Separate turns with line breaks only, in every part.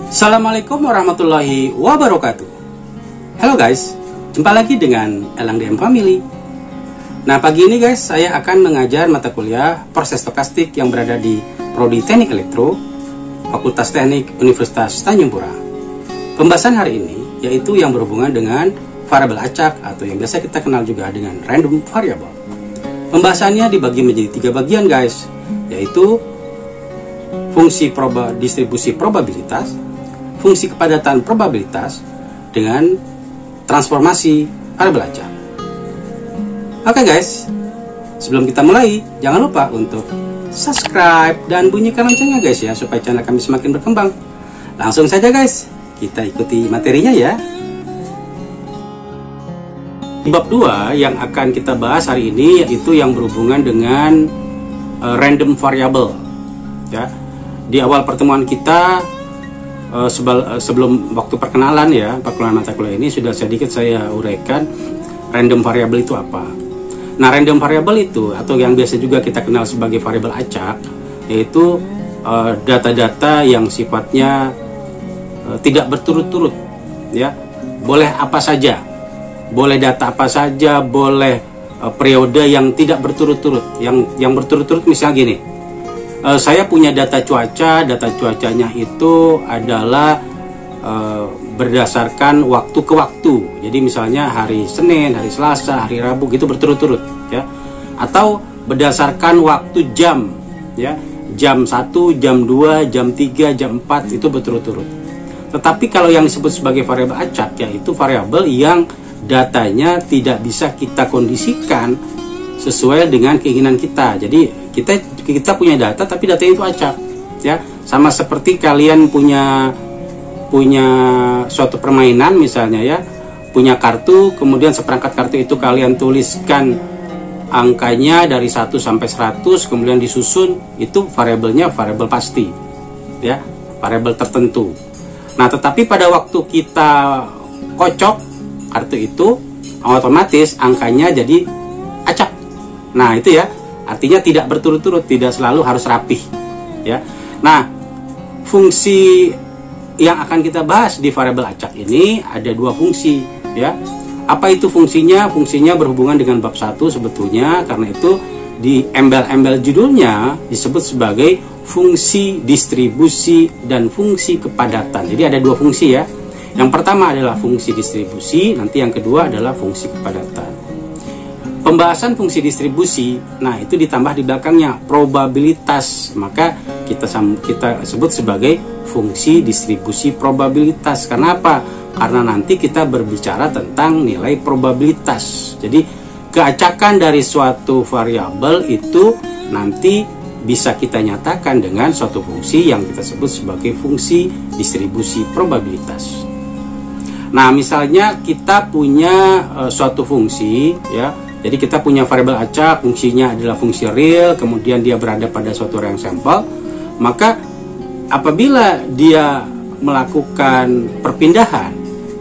Assalamualaikum warahmatullahi wabarakatuh. Halo guys, jumpa lagi dengan Elang DM Family. Nah, pagi ini guys, saya akan mengajar mata kuliah proses stokastik yang berada di Prodi Teknik Elektro, Fakultas Teknik Universitas Tanjung Pura. Pembahasan hari ini yaitu yang berhubungan dengan variabel acak atau yang biasa kita kenal juga dengan random variable. Pembahasannya dibagi menjadi 3 bagian guys, yaitu fungsi distribusi probabilitas, fungsi kepadatan probabilitas, dengan transformasi variabel acak. Oke guys, sebelum kita mulai, jangan lupa untuk subscribe dan bunyikan loncengnya guys ya, supaya channel kami semakin berkembang. Langsung saja guys, kita ikuti materinya ya. Di bab 2 yang akan kita bahas hari ini yaitu yang berhubungan dengan random variable ya. Di awal pertemuan kita sebelum waktu perkenalan mata kuliah ini sudah sedikit saya uraikan random variable itu apa. Nah, random variable itu atau yang biasa juga kita kenal sebagai variabel acak, yaitu data-data yang sifatnya tidak berturut-turut ya. Boleh apa saja, boleh data apa saja, boleh periode yang tidak berturut-turut. Yang berturut-turut misalnya gini, saya punya data cuacanya itu adalah berdasarkan waktu ke waktu. Jadi misalnya hari Senin, hari Selasa, hari Rabu gitu berturut-turut ya. Atau berdasarkan waktu jam ya. Jam 1, jam 2, jam 3, jam 4 itu berturut-turut. Tetapi kalau yang disebut sebagai variabel acak yaitu variabel yang datanya tidak bisa kita kondisikan sesuai dengan keinginan kita. Jadi kita punya data tapi datanya itu acak ya. Sama seperti kalian punya suatu permainan misalnya ya, punya kartu, kemudian seperangkat kartu itu kalian tuliskan angkanya dari 1 sampai 100, kemudian disusun, itu variabelnya variabel pasti ya, variabel tertentu. Nah, tetapi pada waktu kita kocok kartu itu, otomatis angkanya jadi acak. Nah, itu ya, artinya tidak berturut-turut, tidak selalu harus rapih ya. Nah, fungsi yang akan kita bahas di variabel acak ini ada 2 fungsi ya. Apa itu fungsinya? Fungsinya berhubungan dengan bab 1 sebetulnya, karena itu di embel-embel judulnya disebut sebagai fungsi distribusi dan fungsi kepadatan. Jadi ada 2 fungsi ya. Yang pertama adalah fungsi distribusi, nanti yang kedua adalah fungsi kepadatan. Pembahasan fungsi distribusi, nah itu ditambah di belakangnya probabilitas, maka kita sebut sebagai fungsi distribusi probabilitas. Karena apa? Karena nanti kita berbicara tentang nilai probabilitas. Jadi keacakan dari suatu variabel itu nanti bisa kita nyatakan dengan suatu fungsi yang kita sebut sebagai fungsi distribusi probabilitas. Nah, misalnya kita punya suatu fungsi ya. Jadi kita punya variabel acak, fungsinya adalah fungsi real, kemudian dia berada pada suatu range sampel. Maka apabila dia melakukan perpindahan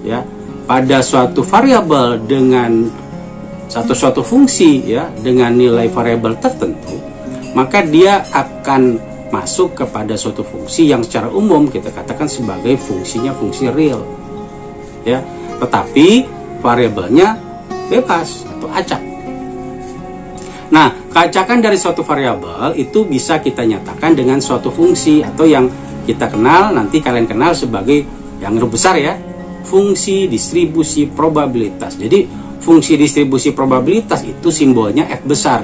ya pada suatu variabel dengan suatu fungsi ya dengan nilai variabel tertentu, maka dia akan masuk kepada suatu fungsi yang secara umum kita katakan sebagai fungsinya fungsi real ya, tetapi variabelnya bebas atau acak. Nah, keacakan dari suatu variabel itu bisa kita nyatakan dengan suatu fungsi atau yang kita kenal, nanti kalian kenal sebagai yang huruf besar ya, fungsi distribusi probabilitas. Jadi fungsi distribusi probabilitas itu simbolnya F besar.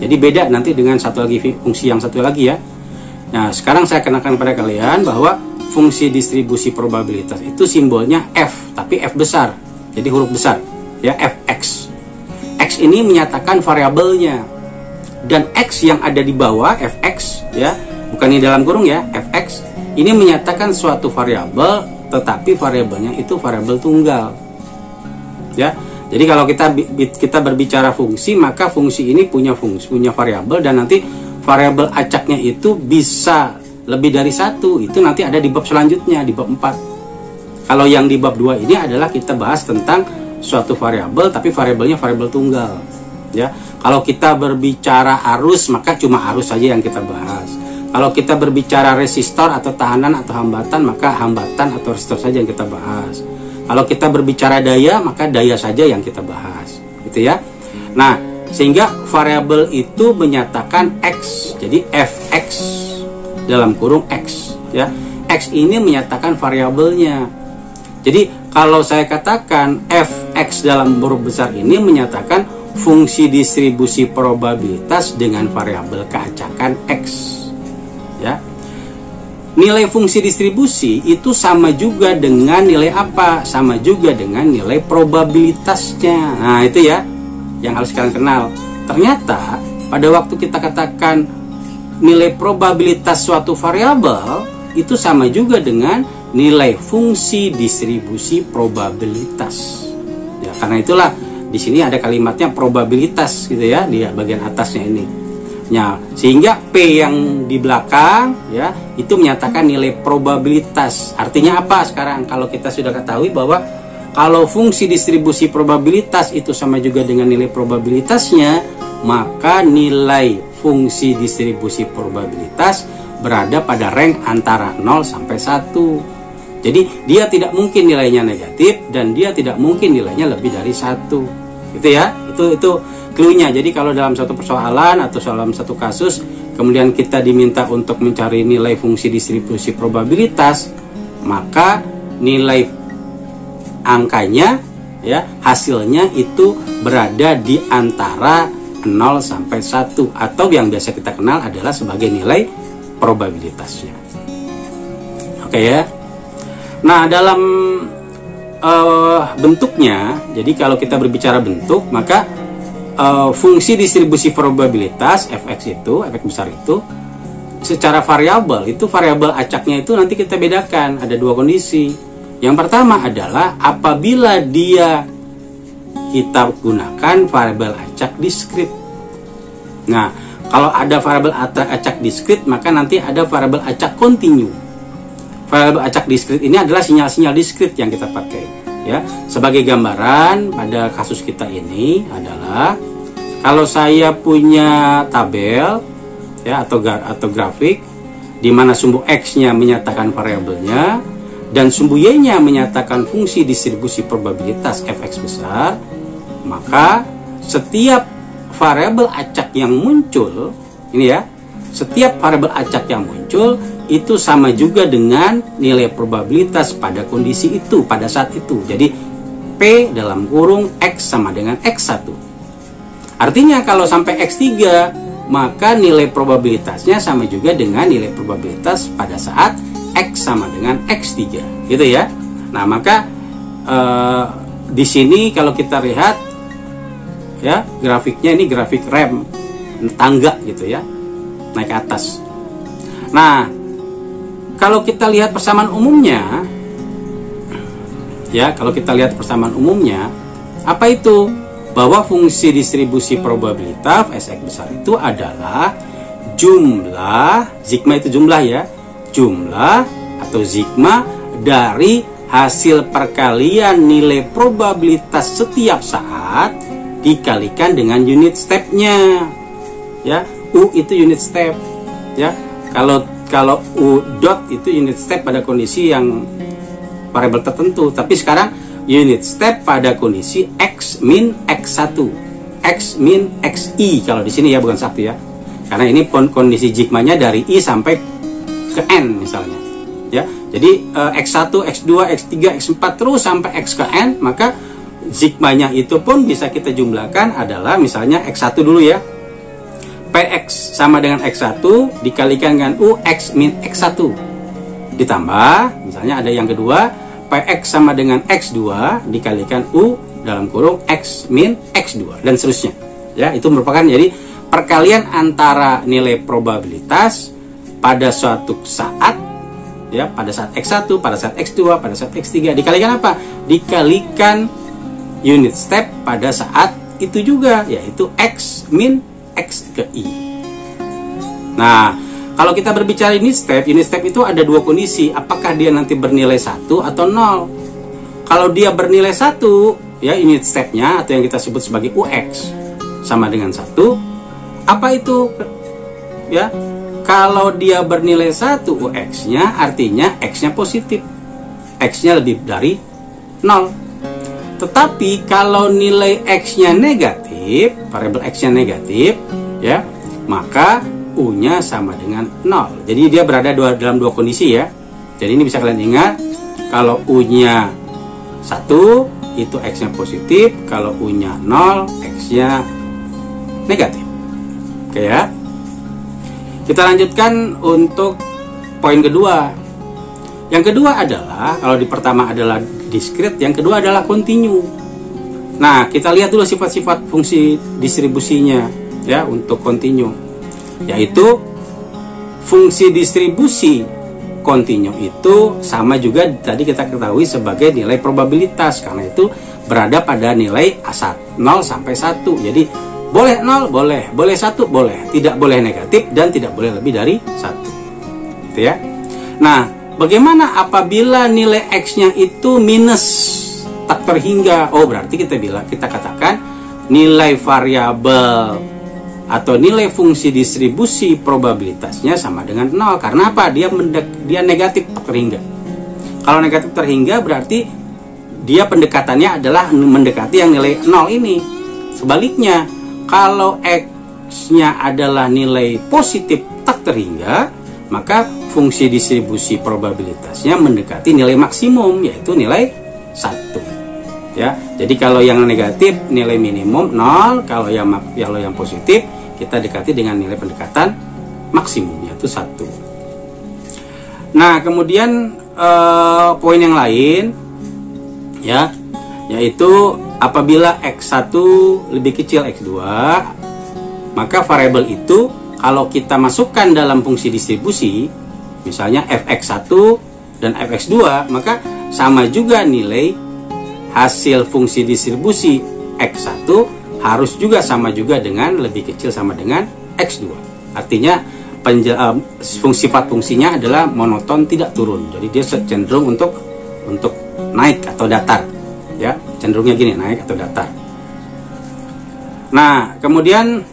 Jadi beda nanti dengan fungsi yang satu lagi ya. Nah, sekarang saya kenalkan pada kalian bahwa fungsi distribusi probabilitas itu simbolnya F, tapi F besar. Jadi huruf besar ya, Fx. X ini menyatakan variabelnya, dan X yang ada di bawah Fx ya, bukan di dalam kurung ya, Fx ini menyatakan suatu variabel, tetapi variabelnya itu variabel tunggal ya. Jadi kalau kita berbicara fungsi, maka fungsi ini punya variabel, dan nanti variabel acaknya itu bisa lebih dari 1. Itu nanti ada di bab selanjutnya, di bab 4. Kalau yang di bab 2 ini adalah kita bahas tentang suatu variabel, tapi variabelnya variabel tunggal ya. Kalau kita berbicara arus, maka cuma arus saja yang kita bahas. Kalau kita berbicara resistor atau tahanan atau hambatan, maka hambatan atau resistor saja yang kita bahas. Kalau kita berbicara daya, maka daya saja yang kita bahas, gitu ya. Nah, sehingga variabel itu menyatakan X. Jadi fx dalam kurung X, ya. X ini menyatakan variabelnya. Jadi kalau saya katakan fx dalam huruf besar ini menyatakan fungsi distribusi probabilitas dengan variabel keacakan X, ya. Nilai fungsi distribusi itu sama juga dengan nilai apa? Sama juga dengan nilai probabilitasnya. Nah, itu ya yang harus kalian kenal. Ternyata pada waktu kita katakan nilai probabilitas suatu variabel itu sama juga dengan nilai fungsi distribusi probabilitas. Ya, karena itulah di sini ada kalimatnya probabilitas gitu ya di bagian atasnya ini. Ya, sehingga P yang di belakang ya itu menyatakan nilai probabilitas. Artinya apa sekarang kalau kita sudah ketahui bahwa kalau fungsi distribusi probabilitas itu sama juga dengan nilai probabilitasnya, maka nilai fungsi distribusi probabilitas berada pada rank antara 0 sampai 1. Jadi dia tidak mungkin nilainya negatif dan dia tidak mungkin nilainya lebih dari 1. Gitu ya. Itu clue-nya. Jadi kalau dalam satu persoalan atau dalam satu kasus kemudian kita diminta untuk mencari nilai fungsi distribusi probabilitas, maka nilai angkanya ya hasilnya itu berada di antara 0 sampai 1 atau yang biasa kita kenal adalah sebagai nilai probabilitasnya. Oke ya. Nah, dalam bentuknya, jadi kalau kita berbicara bentuk, maka fungsi distribusi probabilitas fx itu, efek besar itu secara variabel, itu variabel acaknya itu nanti kita bedakan, ada dua kondisi. Yang pertama adalah apabila dia kita gunakan variabel acak diskrit. Nah, kalau ada variabel acak diskrit, maka nanti ada variabel acak kontinu. Variabel acak diskrit ini adalah sinyal-sinyal diskrit yang kita pakai. Ya, sebagai gambaran pada kasus kita ini adalah kalau saya punya tabel, ya atau grafik, di mana sumbu x-nya menyatakan variabelnya dan sumbu y-nya menyatakan fungsi distribusi probabilitas fx besar, maka setiap variabel acak yang muncul, ini ya, setiap variabel acak yang muncul itu sama juga dengan nilai probabilitas pada kondisi itu, pada saat itu. Jadi P dalam kurung X sama dengan X1. Artinya kalau sampai X3, maka nilai probabilitasnya sama juga dengan nilai probabilitas pada saat X sama dengan X3, gitu ya. Nah, maka di sini kalau kita lihat ya, grafiknya ini grafik rem tangga gitu ya, naik ke atas. Nah, kalau kita lihat persamaan umumnya, ya, kalau kita lihat persamaan umumnya, apa itu? Bahwa fungsi distribusi probabilitas Sx besar itu adalah jumlah, sigma itu jumlah ya, jumlah atau sigma dari hasil perkalian nilai probabilitas setiap saat dikalikan dengan unit stepnya, ya. U itu unit step, ya. Kalau U dot itu unit step pada kondisi yang variabel tertentu, tapi sekarang unit step pada kondisi X min X1, X min XI kalau di sini ya, bukan 1 ya, karena ini kondisi sigmanya dari I sampai ke N misalnya ya. Jadi X1, X2, X3, X4 terus sampai X ke N, maka sigmanya itu pun bisa kita jumlahkan adalah misalnya X1 dulu ya, Px sama dengan X1 dikalikan dengan U X min X1 ditambah misalnya ada yang kedua Px sama dengan X2 dikalikan U dalam kurung X min X2 dan seterusnya ya. Itu merupakan jadi perkalian antara nilai probabilitas pada suatu saat ya, pada saat X1, pada saat X2, pada saat X3 dikalikan apa? Dikalikan unit step pada saat itu juga, yaitu X min X ke I. Nah, kalau kita berbicara unit step itu ada dua kondisi. Apakah dia nanti bernilai 1 atau 0? Kalau dia bernilai 1, ya unit stepnya atau yang kita sebut sebagai UX sama dengan 1. Apa itu? Ya, Kalau dia bernilai 1 UX-nya, artinya X-nya positif. X-nya lebih dari 0. Tetapi kalau nilai X-nya negatif, variabel X-nya negatif, ya, maka U-nya sama dengan 0. Jadi dia berada dalam dua kondisi ya. Jadi ini bisa kalian ingat, kalau U-nya 1, itu X-nya positif. Kalau U-nya 0, X-nya negatif. Oke ya. Kita lanjutkan untuk poin kedua. Yang kedua adalah, kalau di pertama adalah discrete, yang kedua adalah continue. Nah, kita lihat dulu sifat-sifat fungsi distribusinya ya untuk continue. Yaitu fungsi distribusi continue itu sama juga tadi kita ketahui sebagai nilai probabilitas, karena itu berada pada nilai 0 sampai 1. Jadi boleh 0, boleh 1, boleh, tidak boleh negatif, dan tidak boleh lebih dari 1. Gitu ya. Nah, bagaimana apabila nilai X-nya itu minus tak terhingga? Oh, berarti kita katakan nilai variabel atau nilai fungsi distribusi probabilitasnya sama dengan 0. Karena apa? Dia negatif tak terhingga. Kalau negatif terhingga berarti dia pendekatannya adalah mendekati yang nilai 0 ini. Sebaliknya, kalau X-nya adalah nilai positif tak terhingga, maka fungsi distribusi probabilitasnya mendekati nilai maksimum, yaitu nilai 1. Ya, jadi kalau yang negatif nilai minimum 0, kalau yang positif kita dekati dengan nilai pendekatan maksimum, yaitu 1. Nah, kemudian poin yang lain ya, yaitu apabila X1 lebih kecil X2, maka variabel itu kalau kita masukkan dalam fungsi distribusi, misalnya fx1 dan fx2, maka sama juga nilai hasil fungsi distribusi x1 harus juga sama juga dengan lebih kecil sama dengan x2. Artinya sifat fungsinya adalah monoton, tidak turun. Jadi dia cenderung untuk naik atau datar. Ya, cenderungnya gini, naik atau datar. Nah, kemudian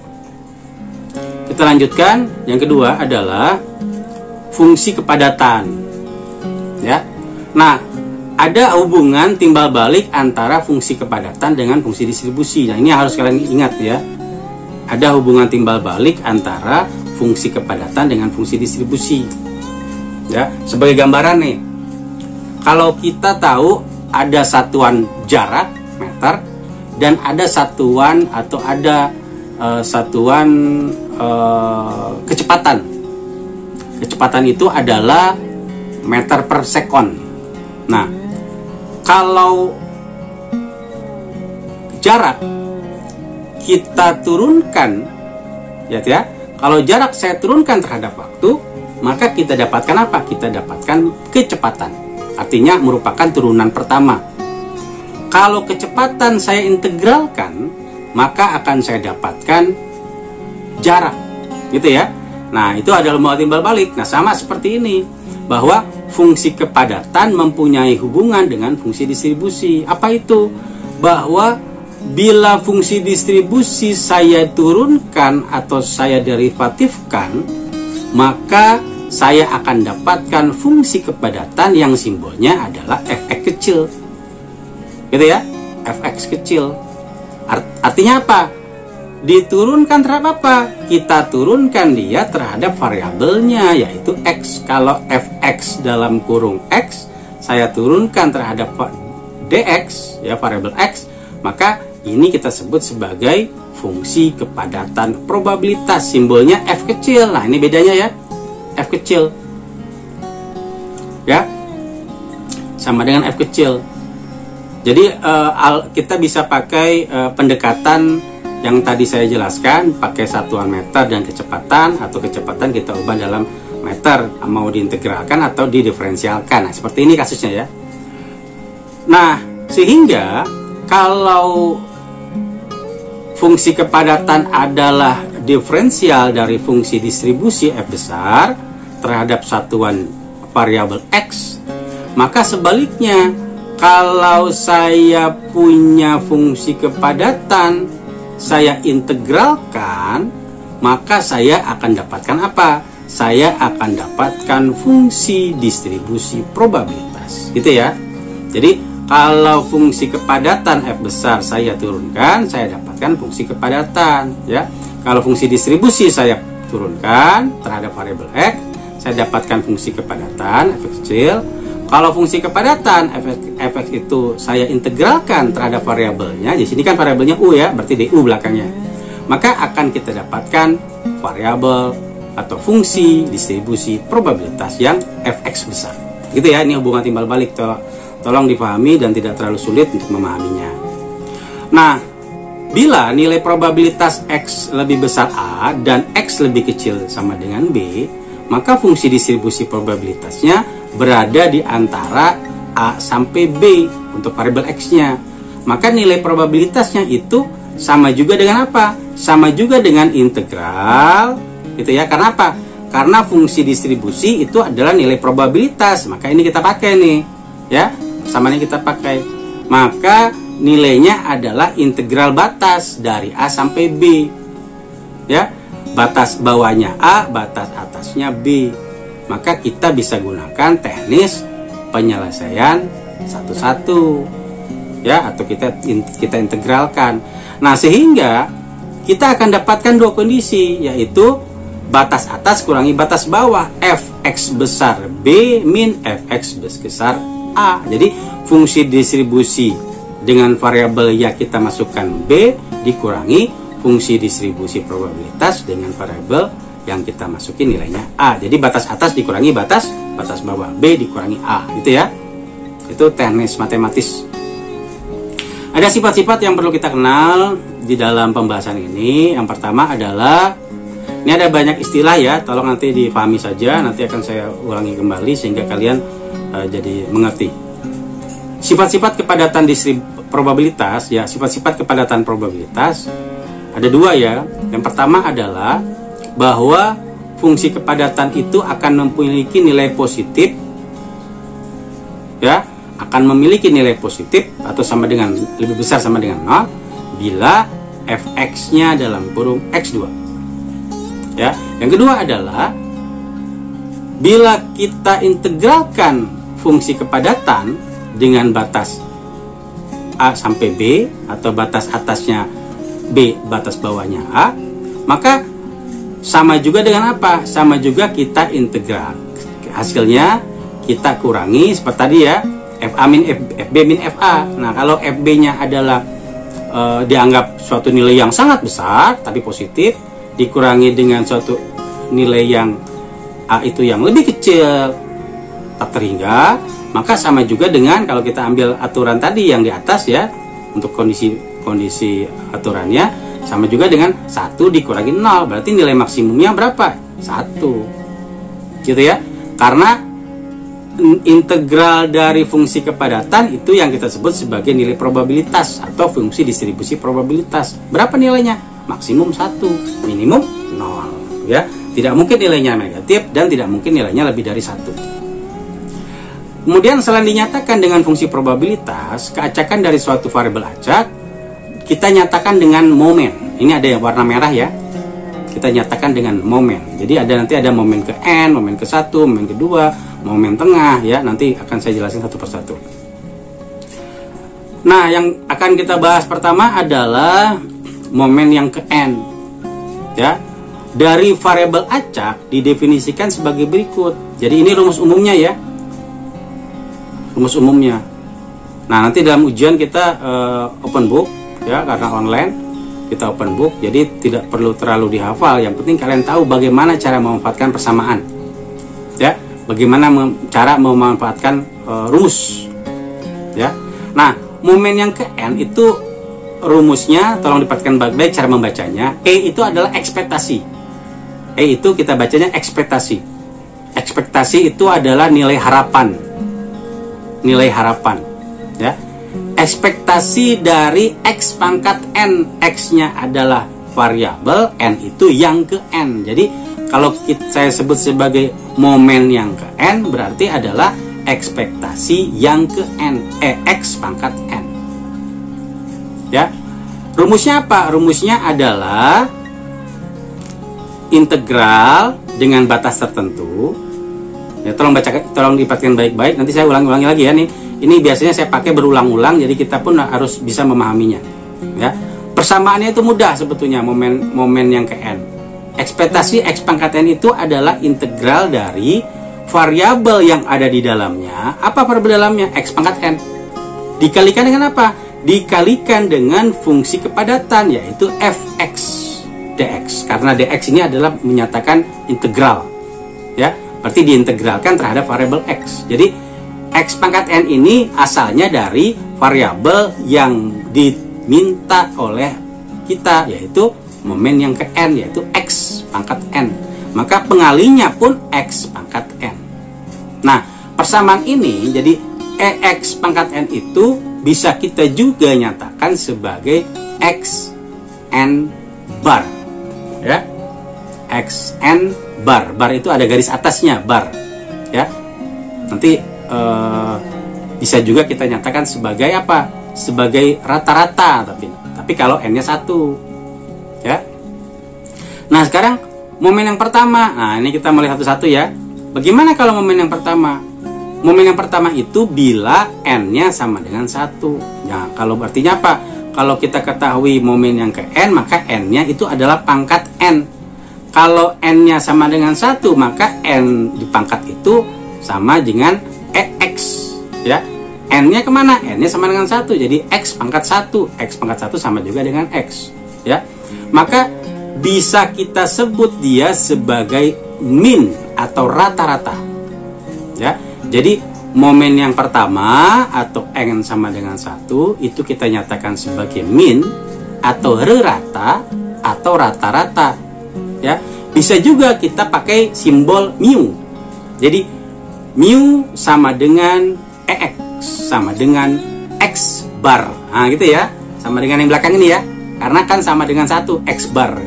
kita lanjutkan. Yang kedua adalah fungsi kepadatan. Ya. Nah, ada hubungan timbal balik antara fungsi kepadatan dengan fungsi distribusi. Nah, ini harus kalian ingat ya. Ada hubungan timbal balik antara fungsi kepadatan dengan fungsi distribusi. Ya, sebagai gambaran nih. Kalau kita tahu ada satuan jarak meter dan ada satuan atau ada satuan kecepatan. Kecepatan itu adalah meter per sekon. Nah, kalau jarak kita turunkan, ya, kalau jarak saya turunkan terhadap waktu, maka kita dapatkan apa? Kita dapatkan kecepatan. Artinya merupakan turunan pertama. Kalau kecepatan saya integralkan, maka akan saya dapatkan jarak, gitu ya. Nah, itu adalah hubungan timbal balik. Nah, sama seperti ini, bahwa fungsi kepadatan mempunyai hubungan dengan fungsi distribusi. Apa itu? Bahwa bila fungsi distribusi saya turunkan atau saya derivatifkan, maka saya akan dapatkan fungsi kepadatan yang simbolnya adalah fx kecil. Gitu ya, fx kecil. Artinya apa? Diturunkan terhadap apa? Kita turunkan dia terhadap variabelnya, yaitu x. Kalau fx dalam kurung x saya turunkan terhadap dx, ya, variabel x, maka ini kita sebut sebagai fungsi kepadatan probabilitas, simbolnya f kecil. Nah, ini bedanya ya, f kecil, ya, sama dengan f kecil. Jadi kita bisa pakai pendekatan yang tadi saya jelaskan, pakai satuan meter dan kecepatan, atau kecepatan kita ubah dalam meter, mau diintegralkan atau didiferensialkan. Nah, seperti ini kasusnya ya. Nah, sehingga kalau fungsi kepadatan adalah diferensial dari fungsi distribusi f besar terhadap satuan variabel x, maka sebaliknya, kalau saya punya fungsi kepadatan, saya integralkan, maka saya akan dapatkan apa? saya akan dapatkan fungsi distribusi probabilitas, gitu ya. Jadi kalau fungsi kepadatan F besar saya turunkan, saya dapatkan fungsi kepadatan, ya. Kalau fungsi distribusi saya turunkan terhadap variabel X, saya dapatkan fungsi kepadatan F kecil. Kalau fungsi kepadatan Fx itu saya integralkan terhadap variabelnya, di sini kan variabelnya U ya, berarti DU belakangnya. Maka akan kita dapatkan variabel atau fungsi distribusi probabilitas yang Fx besar. Gitu ya, ini hubungan timbal balik, tolong dipahami dan tidak terlalu sulit untuk memahaminya. Nah, bila nilai probabilitas X lebih besar A dan X lebih kecil sama dengan B, maka fungsi distribusi probabilitasnya berada di antara A sampai B untuk variabel X-nya. Maka nilai probabilitasnya itu sama juga dengan apa? Sama juga dengan integral, gitu ya. Karena apa? Karena fungsi distribusi itu adalah nilai probabilitas. Maka ini kita pakai nih, ya. Samanya kita pakai. Maka nilainya adalah integral batas dari A sampai B. Ya. Batas bawahnya A, batas atasnya B. Maka kita bisa gunakan teknis penyelesaian satu-satu, ya, atau kita integralkan. Nah, sehingga kita akan dapatkan dua kondisi, yaitu batas atas kurangi batas bawah, Fx besar B min Fx besar A. Jadi fungsi distribusi dengan variabel yang kita masukkan B dikurangi fungsi distribusi probabilitas dengan variabel yang kita masukin nilainya A. Jadi batas atas dikurangi batas bawah, B dikurangi A, gitu ya. Itu teknis matematis. Ada sifat-sifat yang perlu kita kenal di dalam pembahasan ini. Yang pertama adalah, ini ada banyak istilah ya, tolong nanti dipahami saja, nanti akan saya ulangi kembali sehingga kalian jadi mengerti. Sifat-sifat kepadatan probabilitas, ya, sifat-sifat kepadatan probabilitas ada dua ya. Yang pertama adalah bahwa fungsi kepadatan itu akan memiliki nilai positif, ya, akan memiliki nilai positif atau sama dengan lebih besar sama dengan 0 bila Fx-nya dalam kurung X2. Ya, yang kedua adalah bila kita integralkan fungsi kepadatan dengan batas A sampai B atau batas atasnya B, batas bawahnya A, maka sama juga dengan apa? Sama juga kita integral. Hasilnya kita kurangi seperti tadi ya, FA min FB min FA. Nah, kalau FB-nya adalah dianggap suatu nilai yang sangat besar tapi positif, dikurangi dengan suatu nilai yang A itu yang lebih kecil tak terhingga, maka sama juga dengan kalau kita ambil aturan tadi yang di atas ya, untuk kondisi aturannya sama juga dengan 1 dikurangi 0, berarti nilai maksimumnya berapa? 1, gitu ya. Karena integral dari fungsi kepadatan itu yang kita sebut sebagai nilai probabilitas atau fungsi distribusi probabilitas. Berapa nilainya? Maksimum 1, minimum 0, ya. Tidak mungkin nilainya negatif dan tidak mungkin nilainya lebih dari 1. Kemudian selain dinyatakan dengan fungsi probabilitas, keacakan dari suatu variabel acak kita nyatakan dengan momen. Ini ada yang warna merah ya. Kita nyatakan dengan momen. Jadi nanti ada momen ke N, momen ke 1, momen kedua, momen tengah ya. Nanti akan saya jelasin satu persatu. Nah, yang akan kita bahas pertama adalah momen yang ke N. Ya. Dari variabel acak didefinisikan sebagai berikut. Jadi ini rumus umumnya ya. Rumus umumnya. Nah, nanti dalam ujian kita open book ya, karena online kita open book, jadi tidak perlu terlalu dihafal. Yang penting kalian tahu bagaimana cara memanfaatkan persamaan, ya, bagaimana cara memanfaatkan rumus, ya. Nah, momen yang ke N itu rumusnya, tolong diperhatikan baik-baik cara membacanya. E itu adalah ekspektasi. E itu kita bacanya ekspektasi. Ekspektasi itu adalah nilai harapan, ya. Ekspektasi dari X pangkat N, X-nya adalah variabel, N itu yang ke N. Jadi kalau saya sebut sebagai momen yang ke N, berarti adalah ekspektasi yang ke N, X pangkat N. Ya, rumusnya apa? Rumusnya adalah integral dengan batas tertentu. Ya, tolong diperhatikan baik-baik. Nanti saya ulangi lagi ya nih. Ini biasanya saya pakai berulang-ulang, jadi kita pun harus bisa memahaminya. Ya, persamaannya itu mudah sebetulnya, momen yang ke n. Ekspektasi x pangkat n itu adalah integral dari variabel yang ada di dalamnya. Apa variabel dalamnya? X pangkat n. Dikalikan dengan apa? Dikalikan dengan fungsi kepadatan, yaitu fx dx. Karena dx ini adalah menyatakan integral. Ya, berarti diintegralkan terhadap variabel x. Jadi x pangkat n ini asalnya dari variabel yang diminta oleh kita, yaitu momen yang ke n, yaitu x pangkat n. Maka pengalinya pun x pangkat n. Nah, persamaan ini jadi ex pangkat n itu bisa kita juga nyatakan sebagai x n bar. Ya, x n bar. Bar itu ada garis atasnya, bar. Ya, nanti bisa juga kita nyatakan sebagai apa? Sebagai rata-rata, tapi kalau n-nya 1. Ya. Nah, sekarang momen yang pertama. Nah, ini kita mulai satu-satu ya. Bagaimana kalau momen yang pertama? Momen yang pertama itu bila n-nya sama dengan 1. Ya, kalau artinya apa? Kalau kita ketahui momen yang ke n, maka n-nya itu adalah pangkat n. Kalau n-nya sama dengan 1, maka n di pangkat itu sama dengan x. Ya, n-nya kemana? N-nya sama dengan 1, jadi x pangkat 1. X pangkat 1 sama juga dengan x. Ya, maka bisa kita sebut dia sebagai min atau rata-rata. Ya, jadi momen yang pertama atau n sama dengan 1 itu kita nyatakan sebagai min atau rata atau rata-rata. Ya, bisa juga kita pakai simbol mu. Jadi mu sama dengan ex sama dengan x bar. Nah, gitu ya. Sama dengan yang belakang ini ya. Karena kan sama dengan 1 x bar.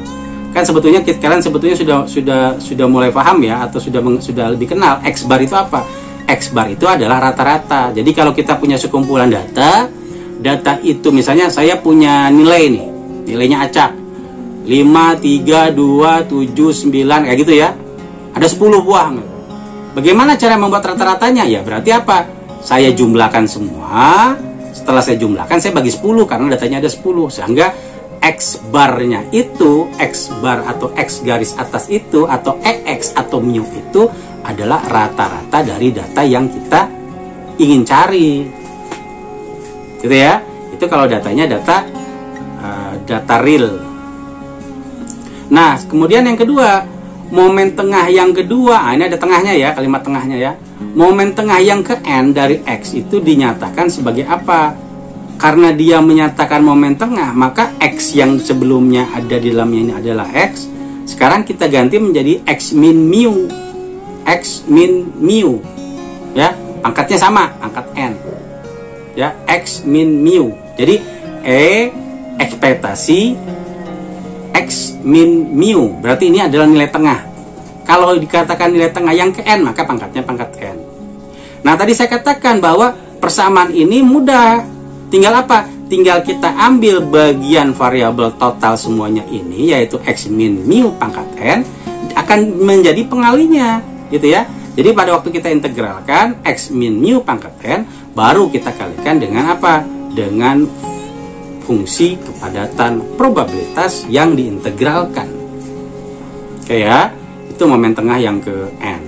Kan sebetulnya kalian sudah mulai paham ya, atau sudah lebih kenal x bar itu apa? X bar itu adalah rata-rata. Jadi kalau kita punya sekumpulan data itu misalnya saya punya nilai nih, nilainya acak 5, 3, 2, 7, 9 kayak gitu ya. Ada 10 buah. Bagaimana cara membuat rata-ratanya? Ya berarti apa? Saya jumlahkan semua. Setelah saya jumlahkan, saya bagi 10 karena datanya ada 10. Sehingga x barnya itu, x bar atau x garis atas itu, atau ex atau mu itu adalah rata-rata dari data yang kita ingin cari. Gitu ya. Itu kalau datanya data real. Nah, kemudian yang kedua, momen tengah yang kedua. Ini ada tengahnya ya, kalimat tengahnya ya. Momen tengah yang ke n dari x itu dinyatakan sebagai apa? Karena dia menyatakan momen tengah, maka x yang sebelumnya ada di dalamnya ini adalah x. Sekarang kita ganti menjadi x min mu. X min mu. Ya, pangkatnya sama, pangkat n. Ya, x min mu. Jadi ekspektasi x min mu. Berarti ini adalah nilai tengah. Kalau dikatakan nilai tengah yang ke n, maka pangkatnya pangkat n. Nah, tadi saya katakan bahwa persamaan ini mudah. Tinggal apa? Tinggal kita ambil bagian variabel total semuanya ini, yaitu x min mu pangkat n, akan menjadi pengalinya, gitu ya. Jadi pada waktu kita integralkan x min mu pangkat n, baru kita kalikan dengan apa? Dengan fungsi kepadatan probabilitas yang diintegralkan. Oke ya, itu momen tengah yang ke n.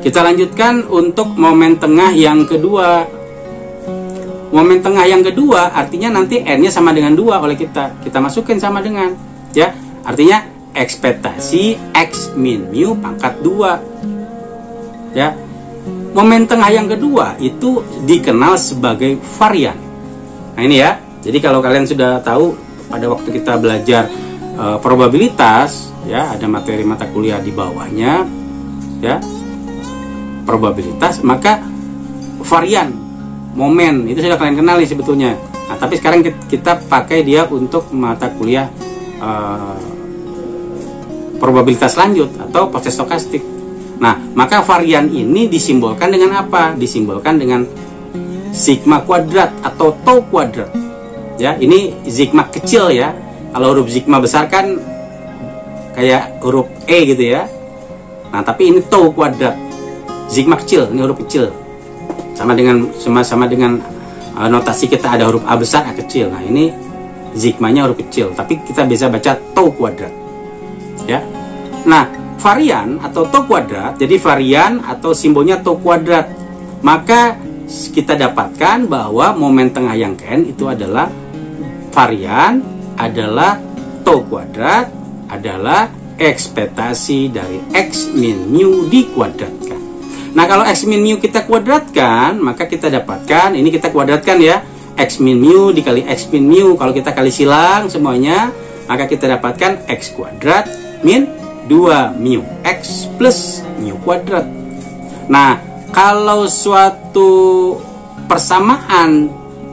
Kita lanjutkan untuk momen tengah yang kedua. Momen tengah yang kedua artinya nanti n-nya sama dengan 2 oleh kita. Kita masukin sama dengan, ya. Artinya ekspektasi x min mu pangkat 2. Ya. Momen tengah yang kedua itu dikenal sebagai varian. Nah, ini ya. Jadi kalau kalian sudah tahu pada waktu kita belajar probabilitas, ya, ada materi mata kuliah di bawahnya, ya. Probabilitas, maka varian momen itu sudah kalian kenal nih sebetulnya. Nah, tapi sekarang kita pakai dia untuk mata kuliah probabilitas lanjut atau proses stokastik. Nah, maka varian ini disimbolkan dengan apa? Disimbolkan dengan sigma kuadrat atau tau kuadrat. Ya, ini sigma kecil ya. Kalau huruf sigma besar kan kayak huruf E gitu ya. Nah, tapi ini tau kuadrat. Sigma kecil, ini huruf kecil. Sama dengan notasi kita ada huruf A besar, A kecil. Nah, ini sigmanya huruf kecil, tapi kita bisa baca tau kuadrat. Ya. Nah, varian atau tau kuadrat, jadi varian atau simbolnya tau kuadrat. Maka kita dapatkan bahwa momen tengah yang Kn itu adalah varian, adalah tau kuadrat, adalah ekspektasi dari X min mu dikuadratkan. Nah, kalau X min mu kita kuadratkan, maka kita dapatkan, ini kita kuadratkan ya, X min mu dikali X min mu, kalau kita kali silang semuanya, maka kita dapatkan X kuadrat min 2 mu X plus mu kuadrat. Nah, kalau suatu persamaan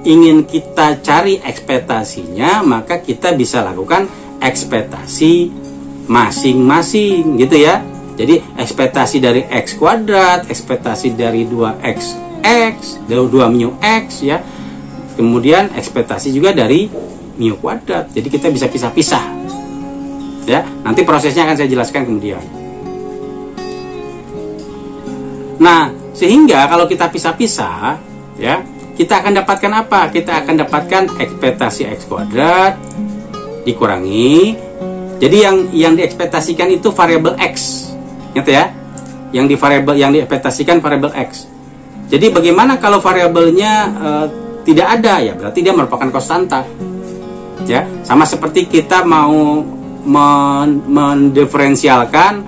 ingin kita cari ekspektasinya, maka kita bisa lakukan ekspektasi masing-masing gitu ya. Jadi ekspektasi dari X kuadrat, ekspektasi dari 2X, 2 mu X ya. Kemudian ekspektasi juga dari mu kuadrat. Jadi kita bisa pisah-pisah. Ya, nanti prosesnya akan saya jelaskan kemudian. Nah, sehingga kalau kita pisah-pisah, ya, kita akan dapatkan apa? Kita akan dapatkan ekspektasi X kuadrat dikurangi. Jadi yang diekspektasikan itu variabel X, gitu ya? Yang diekspektasikan variabel X. Jadi bagaimana kalau variabelnya tidak ada? Ya, berarti dia merupakan konstanta. Ya, sama seperti kita mau mendiferensialkan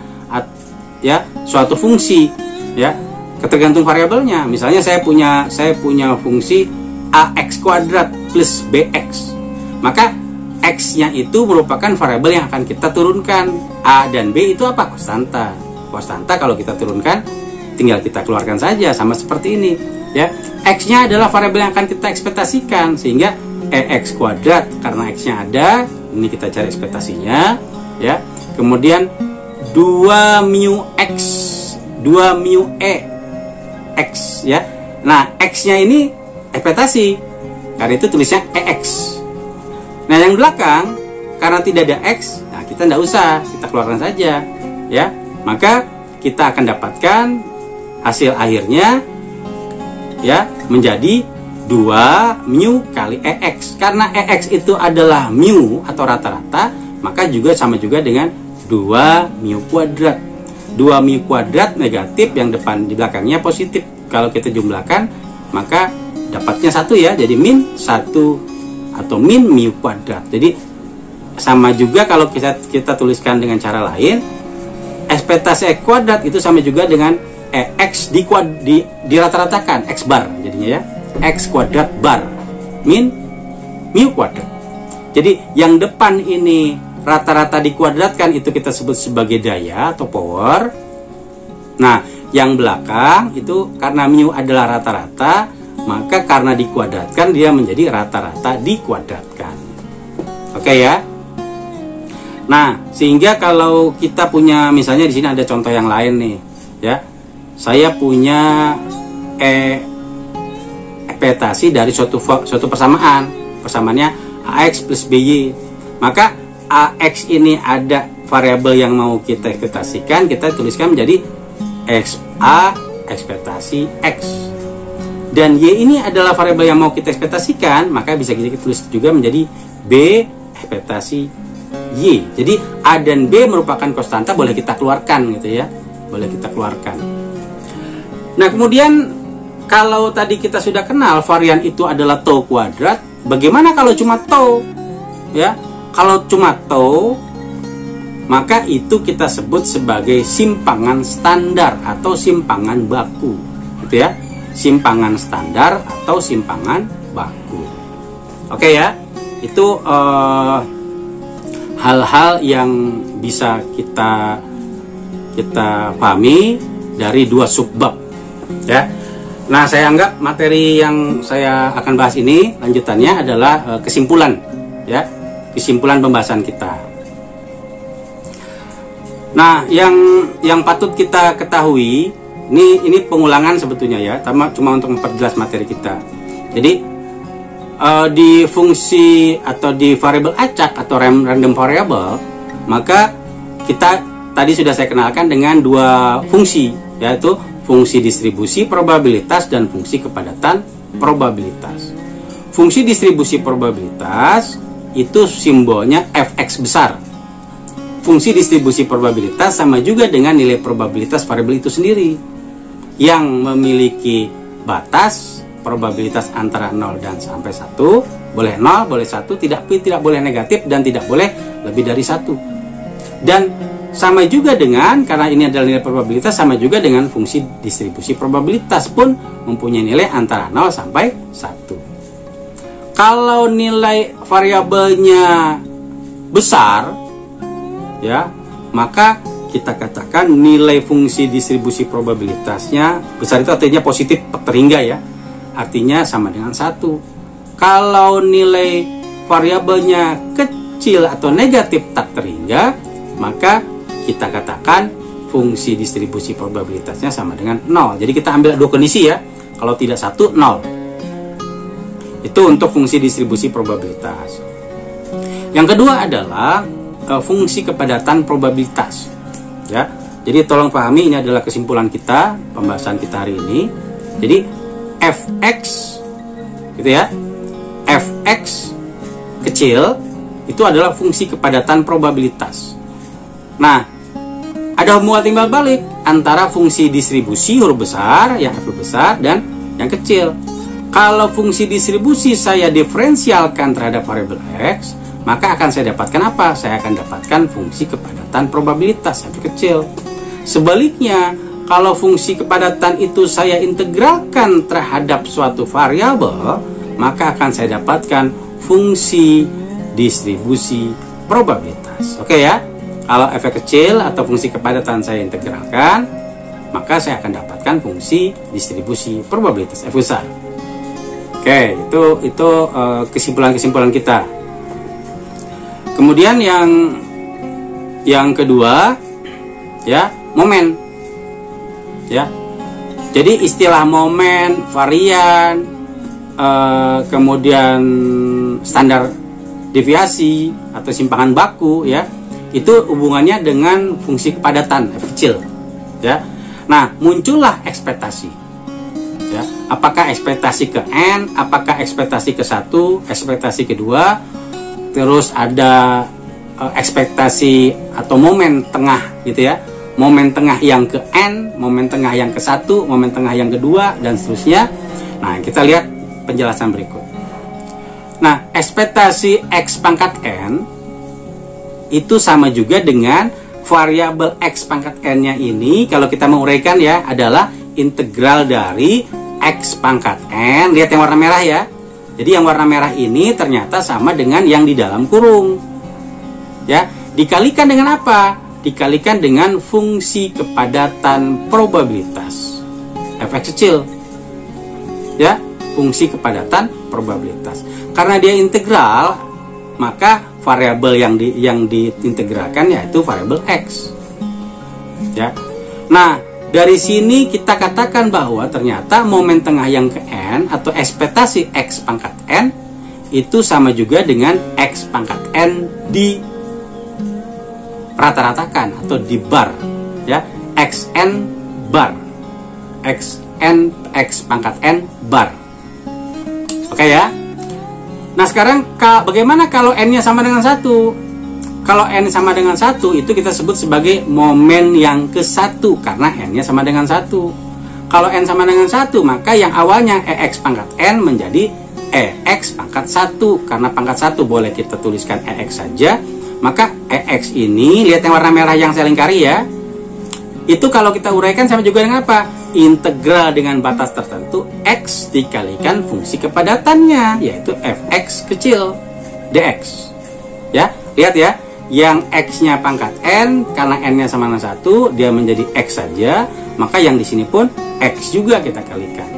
ya suatu fungsi, ya. Tergantung variabelnya. Misalnya saya punya fungsi ax kuadrat plus bx. Maka x-nya itu merupakan variabel yang akan kita turunkan. A dan b itu apa? Konstanta. Konstanta kalau kita turunkan tinggal kita keluarkan saja, sama seperti ini, ya. X-nya adalah variabel yang akan kita ekspektasikan, sehingga ex kuadrat karena x-nya ada, ini kita cari ekspektasinya, ya. Kemudian 2 mu x, 2 mu e X ya. Nah, X-nya ini ekspektasi. Karena itu tulisnya EX. Nah, yang belakang karena tidak ada X, nah kita tidak usah, kita keluarkan saja ya. Maka kita akan dapatkan hasil akhirnya ya menjadi 2 mu kali EX. Karena EX itu adalah mu atau rata-rata, maka juga sama juga dengan 2 mu kuadrat. 2 mu kuadrat negatif, yang depan di belakangnya positif. Kalau kita jumlahkan, maka dapatnya 1 ya. Jadi min 1 atau min mu kuadrat. Jadi sama juga kalau kita tuliskan dengan cara lain, ekspektasi X kuadrat itu sama juga dengan EX di rata-ratakan X bar jadinya ya. X kuadrat bar min mu kuadrat. Jadi yang depan ini rata-rata dikuadratkan itu kita sebut sebagai daya atau power. Nah, yang belakang itu karena mu adalah rata-rata, maka karena dikuadratkan dia menjadi rata-rata dikuadratkan. Oke ya. Nah, sehingga kalau kita punya, misalnya di sini ada contoh yang lain nih, ya. Saya punya ekspektasi dari suatu persamaan. Persamaannya AX plus BY. Maka AX ini ada variabel yang mau kita ekspektasikan, kita tuliskan menjadi XA ekspektasi X. Dan Y ini adalah variabel yang mau kita ekspektasikan, maka bisa kita tulis juga menjadi B ekspektasi Y. Jadi A dan B merupakan konstanta, boleh kita keluarkan gitu ya. Boleh kita keluarkan. Nah, kemudian kalau tadi kita sudah kenal varian itu adalah tau kuadrat, bagaimana kalau cuma tau? Ya. Kalau cuma tau, maka itu kita sebut sebagai simpangan standar atau simpangan baku, gitu ya. Simpangan standar atau simpangan baku. Oke ya, itu hal-hal yang bisa kita pahami dari 2 subbab, ya. Nah, saya anggap materi yang saya akan bahas ini lanjutannya adalah kesimpulan, ya. Kesimpulan pembahasan kita. Nah, yang patut kita ketahui, ini pengulangan sebetulnya ya, cuma untuk memperjelas materi kita. Jadi di fungsi atau di variabel acak atau random variable, maka kita tadi sudah saya kenalkan dengan dua fungsi, yaitu fungsi distribusi probabilitas dan fungsi kepadatan probabilitas. Fungsi distribusi probabilitas itu simbolnya fx besar. Fungsi distribusi probabilitas sama juga dengan nilai probabilitas variabel itu sendiri, yang memiliki batas probabilitas antara 0 dan sampai 1, boleh 0, boleh 1, tidak boleh negatif, dan tidak boleh lebih dari 1. Dan sama juga dengan, karena ini adalah nilai probabilitas, sama juga dengan fungsi distribusi probabilitas pun mempunyai nilai antara 0 sampai 1. Kalau nilai variabelnya besar, ya, maka kita katakan nilai fungsi distribusi probabilitasnya besar, itu artinya positif terhingga ya, artinya sama dengan 1. Kalau nilai variabelnya kecil atau negatif tak terhingga, maka kita katakan fungsi distribusi probabilitasnya sama dengan 0. Jadi kita ambil dua kondisi ya, kalau tidak 1, 0. Itu untuk fungsi distribusi probabilitas. Yang kedua adalah fungsi kepadatan probabilitas, ya. Jadi tolong pahami, ini adalah kesimpulan kita, pembahasan kita hari ini. Jadi fx, gitu ya, fx kecil itu adalah fungsi kepadatan probabilitas. Nah, ada hubungan timbal balik antara fungsi distribusi huruf besar, yang f besar, dan yang kecil. Kalau fungsi distribusi saya diferensialkan terhadap variabel x, maka akan saya dapatkan apa? Saya akan dapatkan fungsi kepadatan probabilitas f kecil. Sebaliknya, kalau fungsi kepadatan itu saya integralkan terhadap suatu variabel, maka akan saya dapatkan fungsi distribusi probabilitas. Oke ya? Kalau f kecil atau fungsi kepadatan saya integralkan, maka saya akan dapatkan fungsi distribusi probabilitas f besar. Oke, itu kesimpulan-kesimpulan kita. Kemudian yang kedua, ya, momen, ya. Jadi istilah momen, varian, kemudian standar deviasi atau simpangan baku, ya, itu hubungannya dengan fungsi kepadatan f kecil, ya. Nah, muncullah ekspektasi, ya. Apakah ekspektasi ke n, apakah ekspektasi ke 1, ekspektasi kedua, terus ada ekspektasi atau momen tengah, gitu ya. Momen tengah yang ke n, momen tengah yang ke 1, momen tengah yang kedua, dan seterusnya. Nah, kita lihat penjelasan berikut. Nah, ekspektasi x pangkat n itu sama juga dengan variabel x pangkat n-nya ini, kalau kita menguraikan ya, adalah integral dari x pangkat n. Lihat yang warna merah ya. Jadi yang warna merah ini ternyata sama dengan yang di dalam kurung, ya. Dikalikan dengan apa? Dikalikan dengan fungsi kepadatan probabilitas fx kecil, ya, fungsi kepadatan probabilitas. Karena dia integral, maka variabel yang diintegralkan yaitu variabel x, ya. Nah, dari sini kita katakan bahwa ternyata momen tengah yang ke n atau ekspektasi x pangkat n itu sama juga dengan x pangkat n di rata-ratakan atau di bar, ya, xn bar, xn x pangkat n bar. Oke ya. Nah, sekarang bagaimana kalau n-nya sama dengan 1? Kalau n sama dengan 1, itu kita sebut sebagai momen yang ke-1 karena n-nya sama dengan 1. Kalau n sama dengan 1, maka yang awalnya ex pangkat n menjadi ex pangkat 1. Karena pangkat 1 boleh kita tuliskan ex saja, maka ex ini, lihat yang warna merah yang saya lingkari ya, itu kalau kita uraikan sama juga dengan apa? Integral dengan batas tertentu x dikalikan fungsi kepadatannya, yaitu fx kecil dx. Ya, lihat ya, yang x-nya pangkat n, karena n-nya sama dengan 1, dia menjadi x saja, maka yang di sini pun x juga kita kalikan.